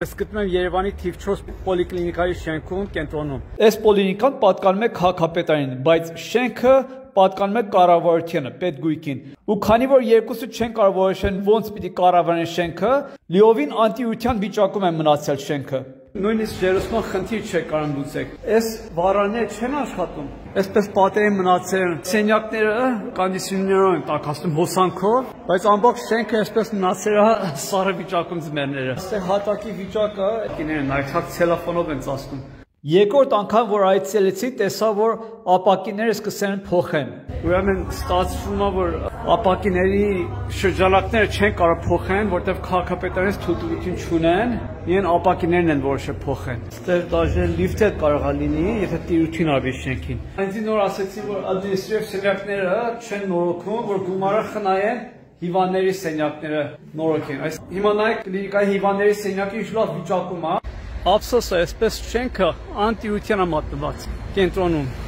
Ես գտնում եմ Երևանի թիվ 4 պոլիկլինիկայի շենքում կենտրոնում։ Այս պոլիկլինիկան պատկանում է քաղաքապետարանին, բայց շենքը պատկանում է կառավարությանը, պետգույքին։ Ու քանի որ երկուսը չեն կարող որոշեն ոնց պիտի կառավարեն շենքը, լիովին անտիության վիճակում է մնացել շենքը։ Նույնիսկ ջերուսման խնդիր չէ կարող լուծեք։ Այս վառաները չեն աշխատում։ Այսպես պատերի մնացել սենյակները կոնդիցիոներով են տաքացնում հոսանքով, բայց ամբողջ շենքը այսպես մնացել է սառը վիճակում ձմեռները։ Այստեղ հատակի վիճակը կիներն այդքան ցելոֆանով են ծածկում։ Երկրորդ անգամ որ այցելեցի, տեսա որ ապակիները սկսեն փոխեն։ Ուրեմն ստացվում է որ ապակիների շրջանակները չեն կարող փոխեն, որտեղ քաղաքապետարանից թույլտվություն չունեն, իրեն ապակիներն են որոշը փոխեն։ Այստեղ դաժե լիֆտ էլ կարող է լինի, եթե տիրություն արվի շենքին։ Այնտեղ նոր ասեցի որ ադմինիստրատիվ սենյակները չեն նորոգում, որ գումարը խնայեն հիվանդների սենյակները նորոգեն։ Այս հիմա նայեք կլինիկայի հիվանդների սենյակի շլավ վիճակում է։ Ափսոս է, այսպես շենքը անտիության է մատնված կենտրոնում։